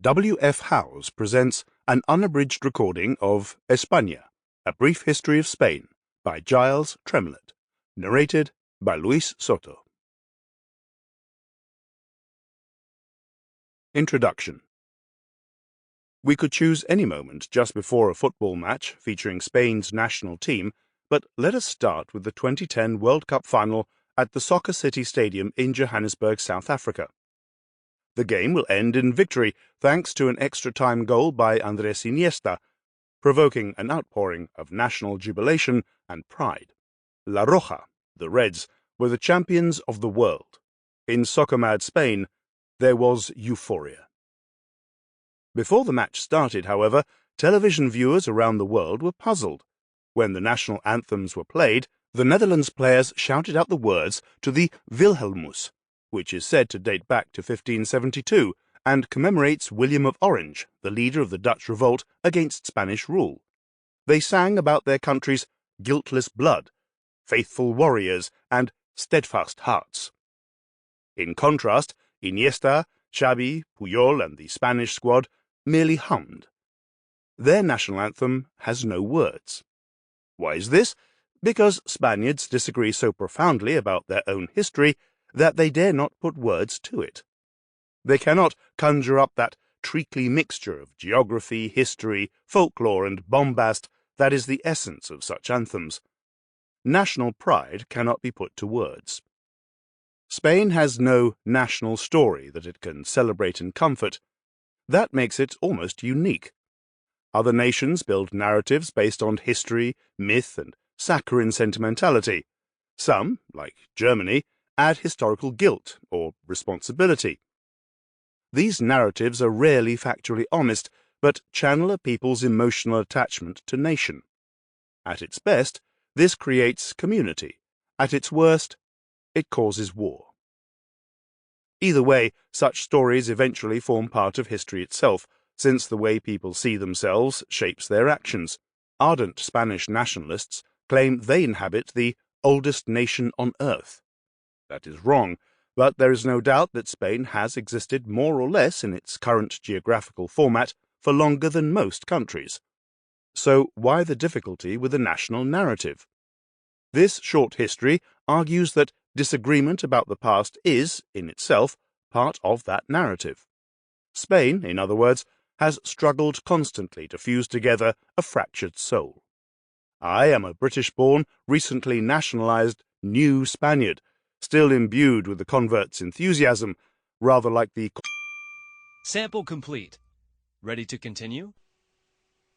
W.F. Howes presents an unabridged recording of España, A Brief History of Spain by Giles Tremlett, narrated by Luis Soto. Introduction. We could choose any moment just before a football match featuring Spain's national team, but let us start with the 2010 World Cup final at the Soccer City Stadium in Johannesburg, South Africa. The game will end in victory thanks to an extra-time goal by Andrés Iniesta, provoking an outpouring of national jubilation and pride. La Roja, the Reds, were the champions of the world. In soccer-mad Spain, there was euphoria. Before the match started, however, television viewers around the world were puzzled. When the national anthems were played, the Netherlands players shouted out the words to the Wilhelmus, which is said to date back to 1572 and commemorates William of Orange, the leader of the Dutch revolt against Spanish rule. They sang about their country's guiltless blood, faithful warriors, and steadfast hearts. In contrast, Iniesta, Xavi, Puyol, and the Spanish squad merely hummed. Their national anthem has no words. Why is this? Because Spaniards disagree so profoundly about their own history that they dare not put words to it. They cannot conjure up that treacly mixture of geography, history, folklore, and bombast that is the essence of such anthems. National pride cannot be put to words. Spain has no national story that it can celebrate in comfort. That makes it almost unique. Other nations build narratives based on history, myth, and saccharine sentimentality. Some, like Germany, add historical guilt or responsibility. These narratives are rarely factually honest, but channel a people's emotional attachment to nation. At its best, this creates community. At its worst, it causes war. Either way, such stories eventually form part of history itself, since the way people see themselves shapes their actions. Ardent Spanish nationalists claim they inhabit the oldest nation on earth. That is wrong, but there is no doubt that Spain has existed more or less in its current geographical format for longer than most countries. So why the difficulty with a national narrative? This short history argues that disagreement about the past is, in itself, part of that narrative. Spain, in other words, has struggled constantly to fuse together a fractured soul. I am a British-born, recently nationalized, new Spaniard, still imbued with the convert's enthusiasm, rather like the... Sample complete. Ready to continue?